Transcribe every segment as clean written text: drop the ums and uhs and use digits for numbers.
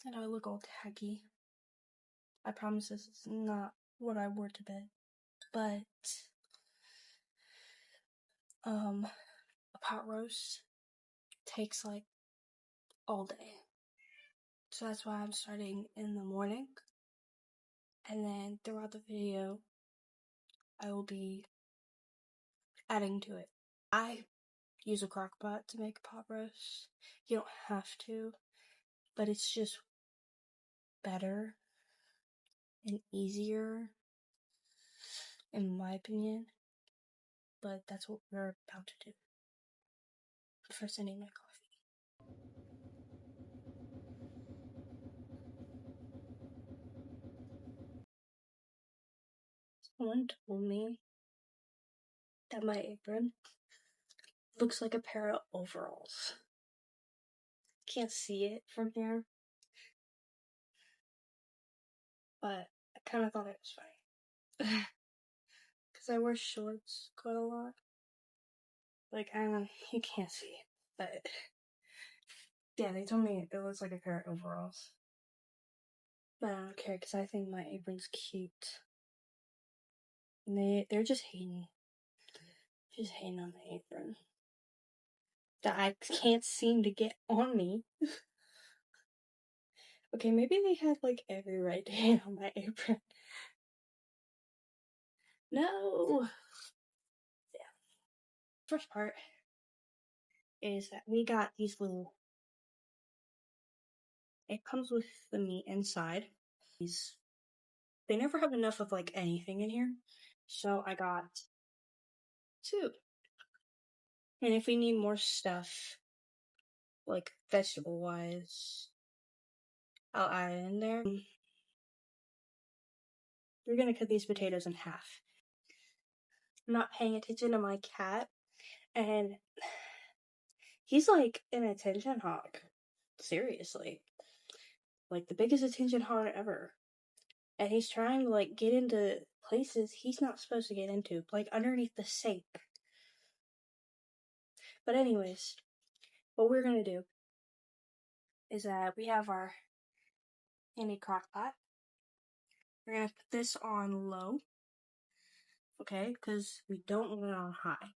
and I look all tacky. I promise this is not what I wore to bed. But, a pot roast takes like all day. So that's why I'm starting in the morning. And then throughout the video, I will be adding to it. I use a crock pot to make a pot roast. You don't have to, but it's just better and easier, in my opinion. But that's what we're about to do. But first, I need my coffee. Someone told me that my apron looks like a pair of overalls. Can't see it from here, but I kind of thought it was funny. Because I wear shorts quite a lot. Like, I don't know, you can't see, but yeah, they told me it looks like a pair of overalls. But I don't care, because I think my apron's cute. And they're just hating. Just hating on the apron. That I can't seem to get on me. Okay, maybe they had like every right to hate on my apron. No! Yeah. First part is that we got these little. It comes with the meat inside. They never have enough of like anything in here. So I got 2. And if we need more stuff, like vegetable wise, I'll add it in there. We're gonna cut these potatoes in half. I'm not paying attention to my cat, and he's like an attention hog. Seriously. Like the biggest attention hog ever. And he's trying to like get into places he's not supposed to get into, like underneath the sink. But anyways, what we're gonna do is that we have our handy crock pot. We're gonna put this on low, okay, because we don't want it on high.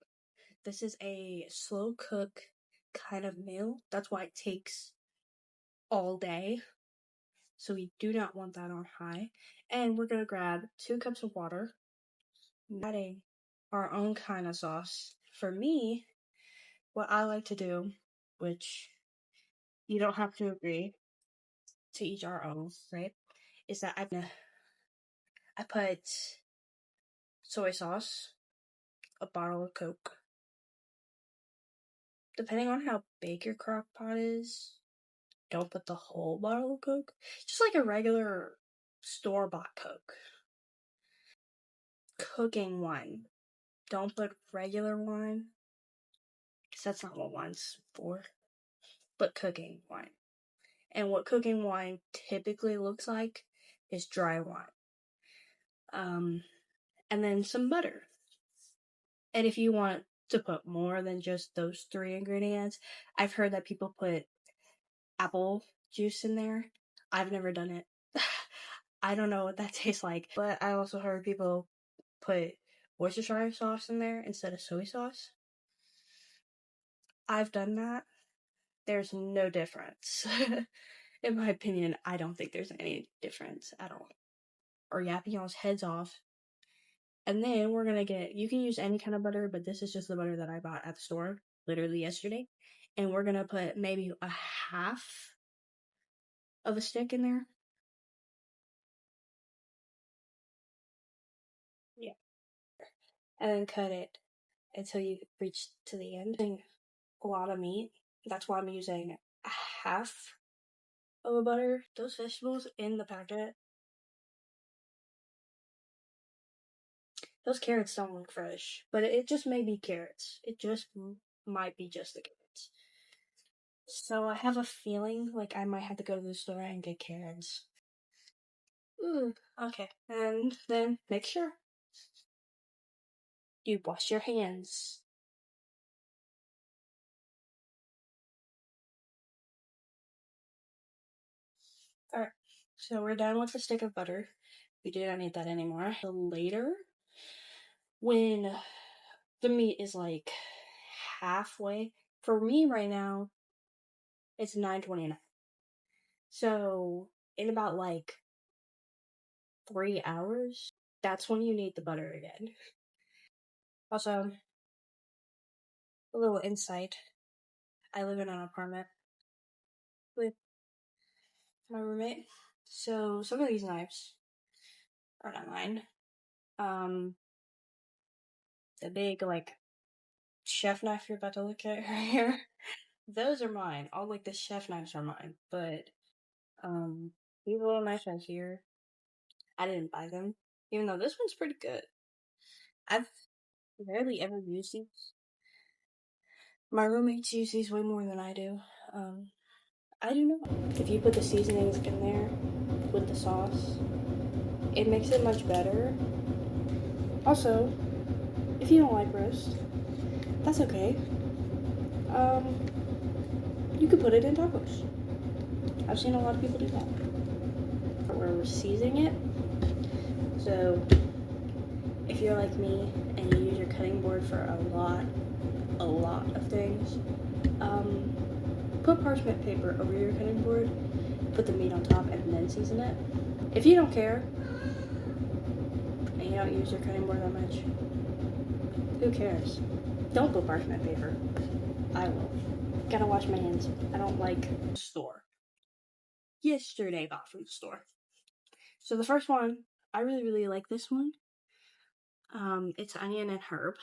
This is a slow cook kind of meal. That's why it takes all day. So we do not want that on high. And we're gonna grab 2 cups of water, adding our own kind of sauce. For me, what I like to do, which you don't have to agree, to each our own, right? Is that I put soy sauce, a bottle of Coke. Depending on how big your crock pot is, don't put the whole bottle of Coke. Just like a regular store-bought Coke. Cooking wine. Don't put regular wine, because that's not what wine's for. But cooking wine. And what cooking wine typically looks like is dry wine. And then some butter. And if you want to put more than just those 3 ingredients, I've heard that people put apple juice in there. I've never done it. I don't know what that tastes like. But I also heard people put Worcestershire sauce in there instead of soy sauce. I've done that. There's no difference. In my opinion, I don't think there's any difference at all. Or yapping y'all's heads off. And then we're gonna you can use any kind of butter, but this is just the butter that I bought at the store literally yesterday. And we're gonna put maybe a half of a stick in there. Yeah. And then cut it until you reach to the end. A lot of meat. That's why I'm using a half of a butter. Those vegetables in the packet, those carrots don't look fresh, but it just may be carrots. It just might be just the carrots. So I have a feeling like I might have to go to the store and get carrots. Okay. And then make sure you wash your hands. Alright, so we're done with the stick of butter. We do not need that anymore. So later, when the meat is like halfway, for me right now, it's 9:29. So in about like 3 hours, that's when you need the butter again. Also, a little insight. I live in an apartment with my roommate. So some of these knives are not mine. The big like chef knife you're about to look at right here, those are mine. All like the chef knives are mine. But these little knives right here, I didn't buy them. Even though this one's pretty good. I've rarely ever used these. My roommates use these way more than I do. I do not. If you put the seasonings in there with the sauce, it makes it much better. Also, if you don't like roast, that's okay. You could put it in tacos. I've seen a lot of people do that. Where we're seasoning it. So, if you're like me and you use your cutting board for a lot of things, put parchment paper over your cutting board, put the meat on top, and then season it. If you don't care, and you don't use your cutting board that much, who cares? Don't put parchment paper. I will. Gotta wash my hands. I don't like store. Yesterday bought from the store. So the first one, I really like this one. It's onion and herb.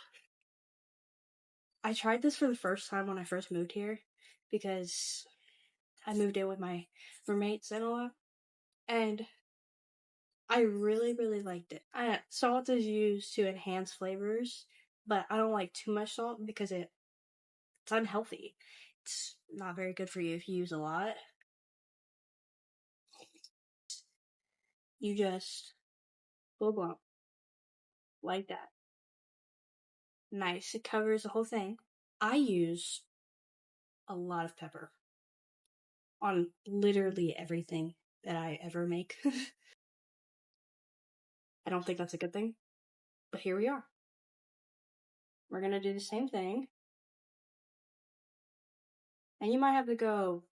I tried this for the first time when I first moved here because I moved in with my roommates and all, and I really liked it. Salt is used to enhance flavors, but I don't like too much salt because it's unhealthy. It's not very good for you if you use a lot. You just full blown like that. Nice. It covers the whole thing. I use a lot of pepper on literally everything that I ever make. I don't think that's a good thing, but here we are. We're gonna do the same thing. And you might have to go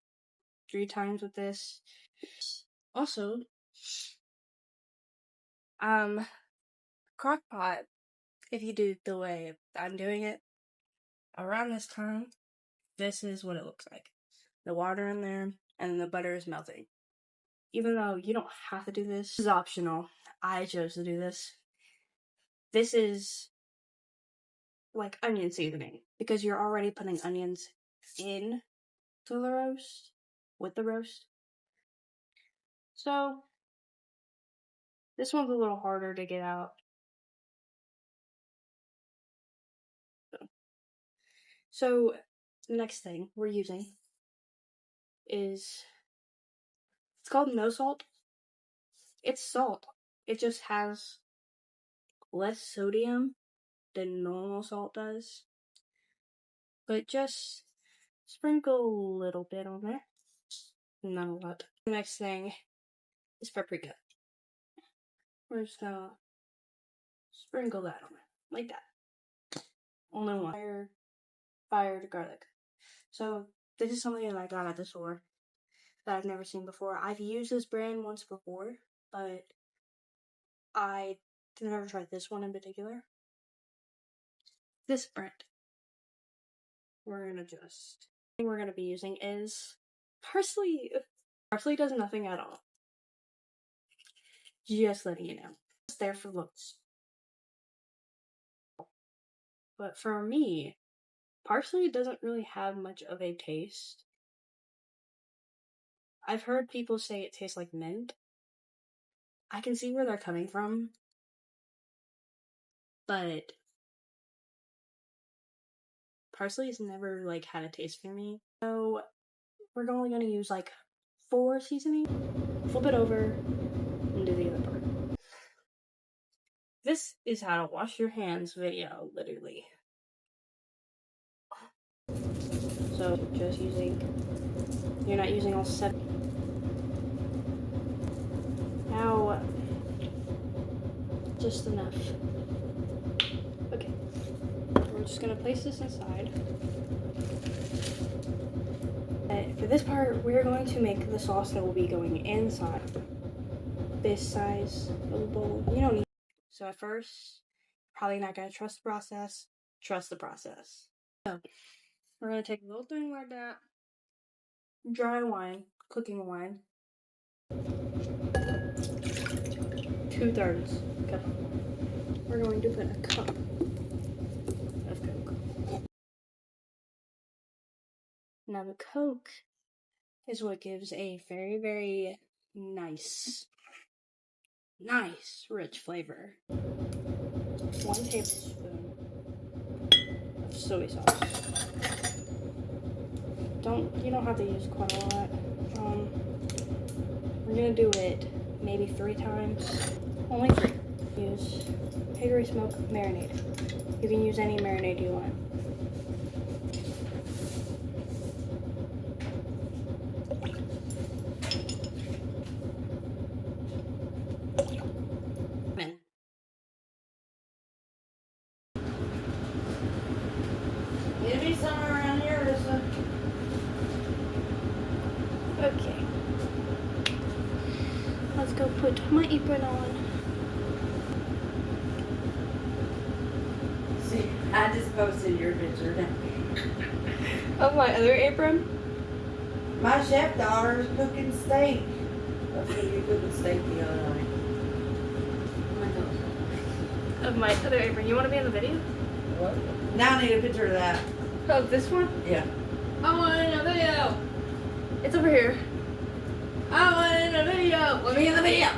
3 times with this. Also, crock pot, if you do the way I'm doing it, around this time, this is what it looks like. The water in there, and the butter is melting. Even though you don't have to do this, this is optional. I chose to do this. This is like onion seasoning, because you're already putting onions in to the roast, with the roast. So, this one's a little harder to get out. So, the next thing we're using is, it's called no salt. It's salt. It just has less sodium than normal salt does. But just sprinkle a little bit on there. Not a lot. The next thing is paprika. We're just gonna sprinkle that on there. Like that. Only one. Fired garlic. So, this is something that I got at the store that I've never seen before. I've used this brand once before, but I never tried this one in particular. This brand. We're gonna just, the thing we're gonna be using is parsley. Parsley does nothing at all. Just letting you know. It's there for looks. But for me, parsley doesn't really have much of a taste. I've heard people say it tastes like mint. I can see where they're coming from, but parsley has never like had a taste for me. So we're only gonna use like 4 seasonings. Flip it over and do the other part. This is how to wash your hands video, literally. So just using, you're not using all 7. Now, just enough. Okay, we're just gonna place this inside. For this part, we're going to make the sauce that will be going inside this size of a bowl. You don't need. So at first, probably not gonna trust the process. Trust the process. So we're gonna take a little thing like that, dry wine, cooking wine, 2/3 cup. We're going to put a cup of Coke. Now the Coke is what gives a very, very nice, rich flavor. 1 tablespoon of soy sauce. You don't have to use quite a lot. We're gonna do it maybe 3 times. Only 3. Use Hickory Smoke marinade. You can use any marinade you want. Give me somewhere around here, Alyssa. Okay. Let's go put my apron on. See, I just posted your picture. Of my other apron? My chef daughter's cooking steak. That's what you cooking steak the other night. Of my other apron. You want to be in the video? What? Now I need a picture of that. Oh, this one? Yeah. I want in a video. It's over here. I want in a video. Let me in the video.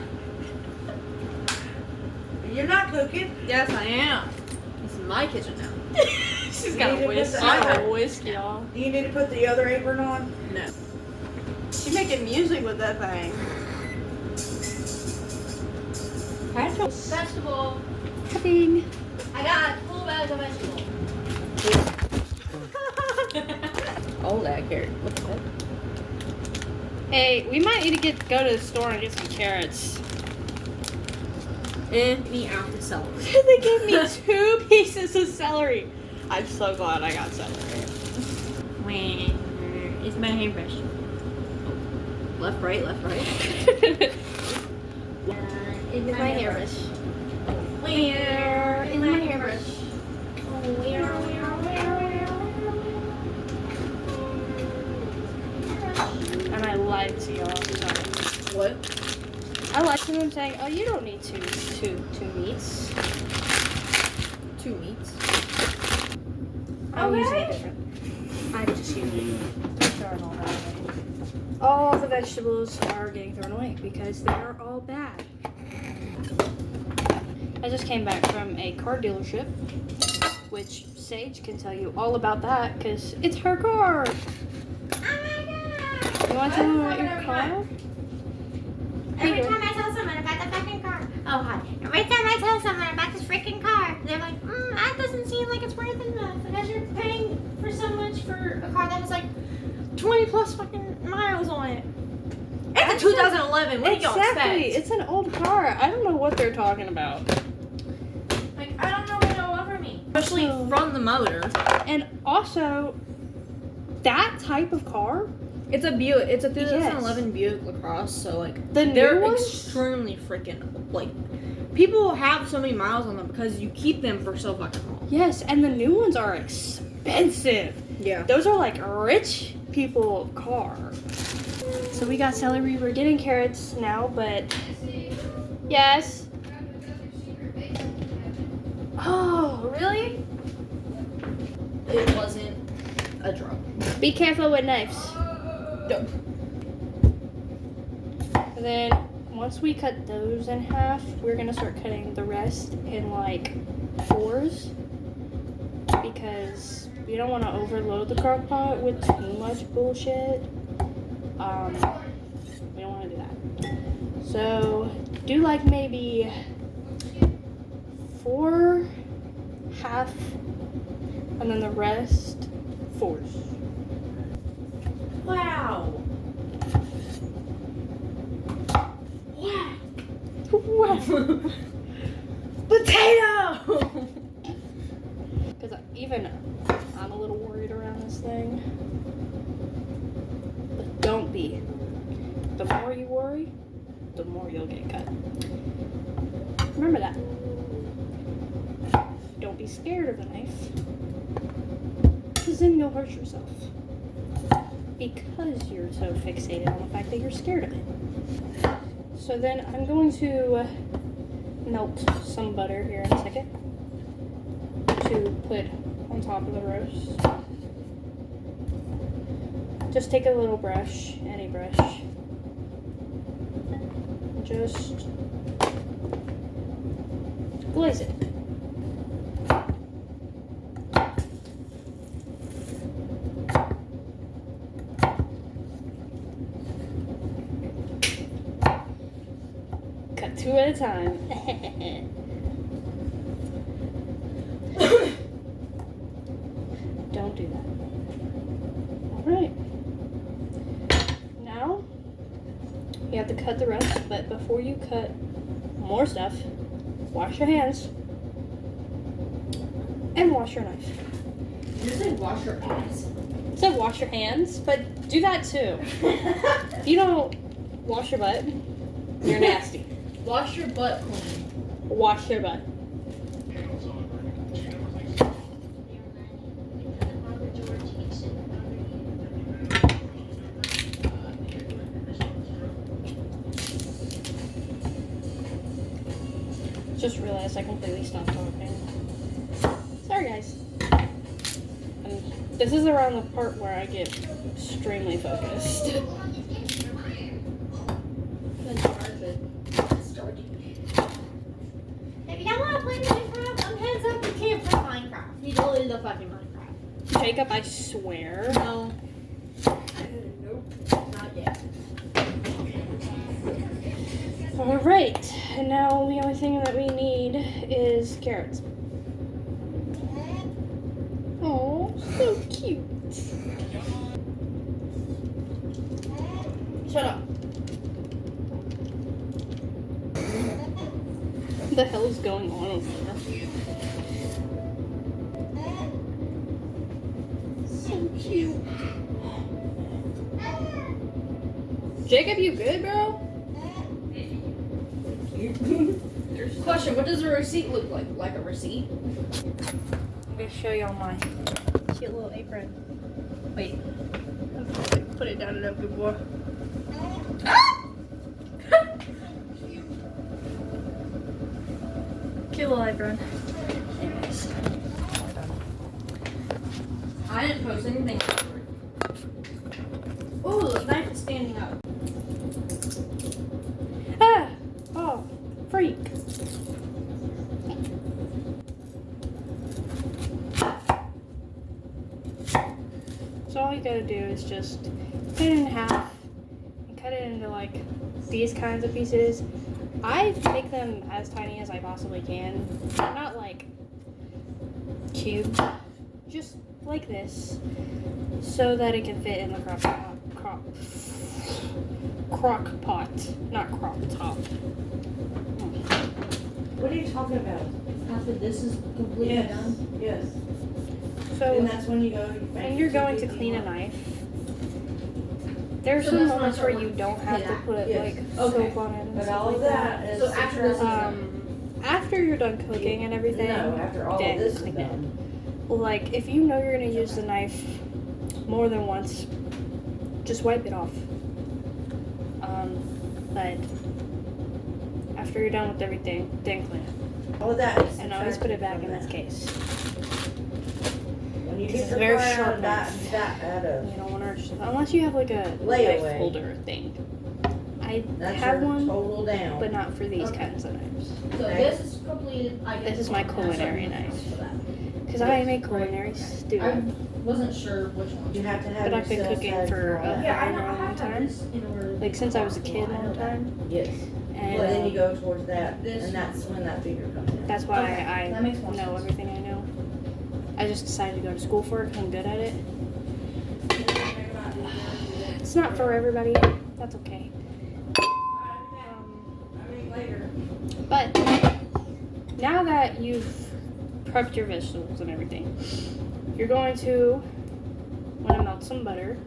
You're not cooking. Yes, I am. It's in my kitchen now. She's You got need to whiskey. put the- Whiskey, y'all. Do you need to put the other apron on? No. She's making music with that thing. Vegetable. Cutting. I got full bag of vegetable. Oh, that carrot. What the heck? Hey, we might need to go to the store and get some carrots. Me out the celery. They gave me 2 pieces of celery. I'm so glad I got celery. Where is my hairbrush? Oh. Left, right, left, right. Is my hairbrush? Where is my hairbrush? Where? And I lied to y'all. Sorry. What? I lied to them saying, "Oh, you don't need two meats." 2 meats. I'm using it different. I'm just using throwing all that away. All the vegetables are getting thrown away because they are all bad. I just came back from a car dealership, which Sage can tell you all about that because it's her car. You want to tell me about your car? Every time I tell someone about the fucking car, oh hi. Every time I tell someone about this freaking car, they're like, that doesn't seem like it's worth enough because you're paying for so much for a car that has like 20 plus fucking miles on it. It's a 2011. What do y'all expect? Exactly. It's an old car. I don't know what they're talking about. Like, I don't know what it'll offer me. Especially from the motor. And also, that type of car, It's a Buick. It's a 2011 Buick LaCrosse. So like the new they're ones, extremely freaking like. People have so many miles on them because you keep them for so fucking long. yes, and the new ones are expensive. Yeah. Those are like rich people car. So we got celery. We're getting carrots now, but yes. Oh, really? It wasn't a drug. Be careful with knives. And then once we cut those in half, we're gonna start cutting the rest in like 4s because we don't want to overload the crock pot with too much bullshit. We don't want to do that. So do like maybe 4 half, and then the rest 4s. Wow. Yeah. the more you worry, the more you'll get cut. Remember that. Don't be scared of a knife, because then you'll hurt yourself. Because you're so fixated on the fact that you're scared of it. So then I'm going to melt some butter here in a second to put on top of the roast. Just take a little brush, any brush, and just glaze it. Cut 2 at a time. Don't do that. Alright. Now, you have to cut the rest, but before you cut more stuff, wash your hands and wash your knife. You said wash your ass. It said wash your hands, but do that too. If you don't wash your butt, you're nasty. Wash your butt clean. Wash your butt. Just realized I completely stopped talking. Sorry, guys. And this is around the part where I get extremely focused. If you don't want to play Minecraft, heads up, you can't play Minecraft. He deleted the fucking Minecraft. Jacob, I swear. No. Nope. Not yet. Alright, and now the only thing that we need is carrots. Oh, so cute. Shut up. What the hell is going on over there? So cute. Jacob, you good, bro? Question, what does a receipt look like? Like a receipt? I'm gonna show y'all my cute little apron. Wait. Put it down a little bit more. Cute little apron. Anyways. I didn't post anything. Oh, the knife is standing up. Ah! Oh, freak. So all you gotta do is just cut it in half and cut it into like these kinds of pieces. I make them as tiny as I possibly can. Not like cubes, just like this, so that it can fit in the crock pot, not crop top. What are you talking about? After this is completely Yes. done. Yes. So And that's when you go. when you're going to clean a knife, there's So some that's when I moments where start you don't have to yeah. put Yes. like Okay. soap on it and But stuff all like of that. that is. So after this is After you're done cooking and everything, No, after all then of this is clean it. done. Like if you know you're gonna use the knife more than once, just wipe it off. But after you're done with everything, then clean it. All of that is. And always put it back in subtracted this from case. that. When you Because get it's the very fire sharp out of that, knife. that out of. You don't want to unless you have like a Layaway. knife holder thing. I That's have your one, total down. but not for these Okay. kinds of knives. So Okay. this is completed. I This guess is my that's culinary what knife. for that. Because I am a culinary I student. wasn't sure which one. You have to have. But I've been yourself cooking set for all that. Yeah, I very know. I long have time. this in order. Like since I was a kid, long time. Yes. And Well, then you go towards that, This and that's when that figure comes in. that's why Okay, I that makes more know sense. everything I know. I just decided to go to school for it because I'm good at it. It's not for everybody. That's okay. But now that you've prepped your vegetables and everything, you're going to want to melt some butter.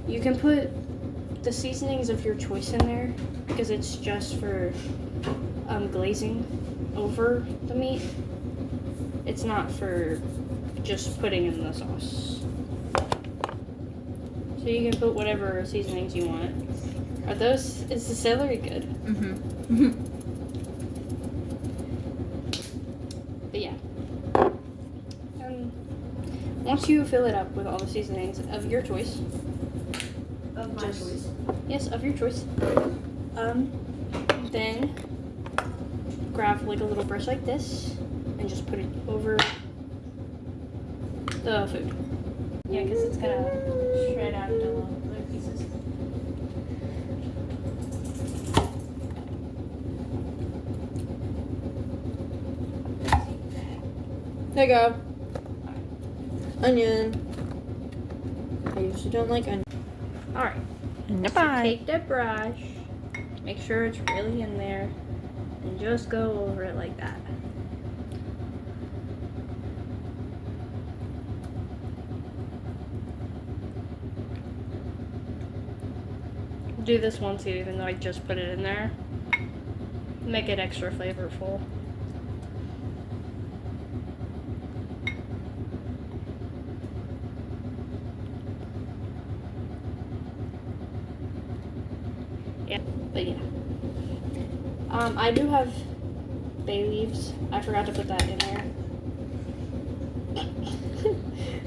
You can put the seasonings of your choice in there because it's just for glazing over the meat. It's not for just putting in the sauce. So you can put whatever seasonings you want. Is the celery good? Mm-hmm. But yeah. Once you fill it up with all the seasonings of your choice. Of my choice. Yes, of your choice. Then grab like a little brush like this and just put it over the food. Yeah, because it's gonna shred out into little pieces. There you go. Onion. I usually don't like onion. Alright. Bye. Take the brush, make sure it's really in there, and just go over it like that. Do this one too, even though I just put it in there. Make it extra flavorful. Yeah, but yeah. I do have bay leaves. I forgot to put that in there.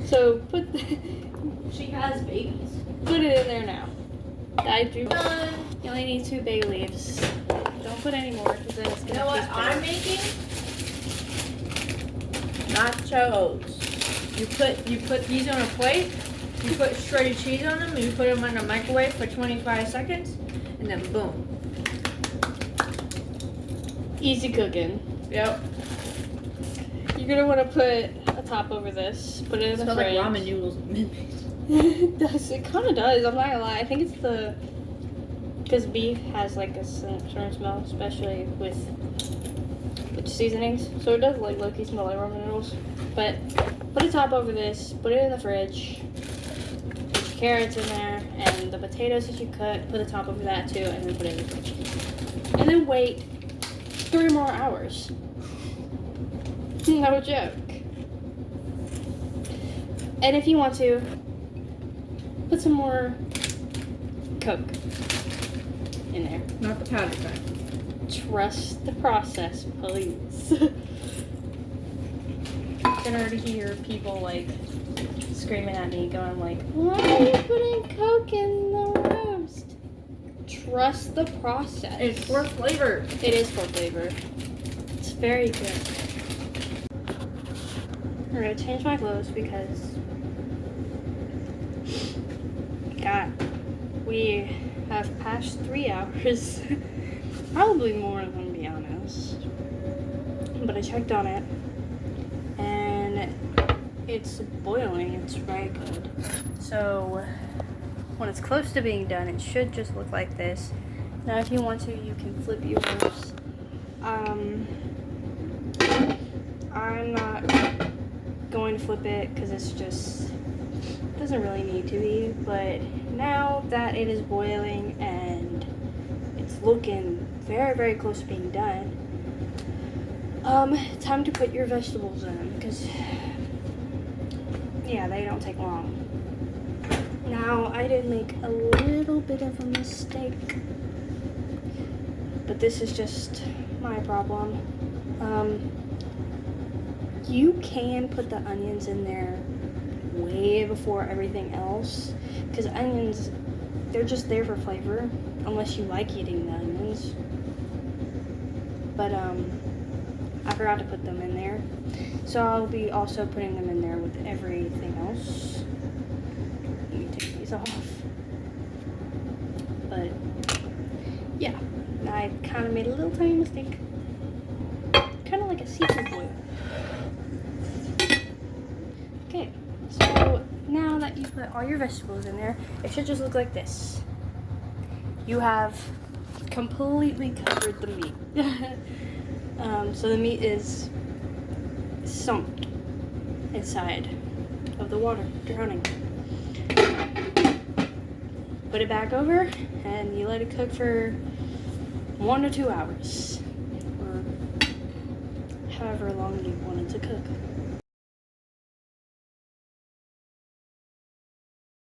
So She has babies. put it in there now. I do. You only need 2 bay leaves. Don't put any more because then it's gonna. You know what taste I'm better. making? Nachos. You put these on a plate. You put shredded cheese on them. And you put them in the microwave for 25 seconds, and then boom. Easy cooking. Yep. You're gonna want to put a top over this. Put it in the Smells like fridge. ramen noodles. It does. It kind of does. I'm not gonna lie. I think it's because beef has like a certain smell, especially with seasonings. So it does like low-key smell like ramen noodles. But put a top over this. Put it in the fridge. Put your carrots in there and the potatoes that you cut. Put a top over that too, and then put it in the fridge. And then wait 3 more hours. No joke. And if you want to, put some more Coke in there. Not the powder kind. Trust the process, please. I can already hear people like screaming at me, going like, "Why are you putting Coke in the roast?" Trust the process. It's for flavor. It is for flavor. It's very good. I'm gonna change my clothes because God, we have passed 3 hours. Probably more, if I'm gonna be honest. But I checked on it and it's boiling. It's very good. So when it's close to being done, it should just look like this. Now if you want to, you can flip yours. I'm not going to flip it because it's just doesn't really need to be, but now that it is boiling and it's looking very, very close to being done, time to put your vegetables in because yeah, they don't take long. Now I did make a little bit of a mistake, but this is just my problem. You can put the onions in there way before everything else because onions, they're just there for flavor unless you like eating the onions. But I forgot to put them in there, so I'll be also putting them in there with everything else. Let me take these off. But yeah, I kind of made a little tiny mistake, kind of like a seafood boil. Okay, so now that you put all your vegetables in there, it should just look like this. You have completely covered the meat. So the meat is sunk inside of the water, drowning. But put it back over and you let it cook for 1 to 2 hours, or however long you want it to cook.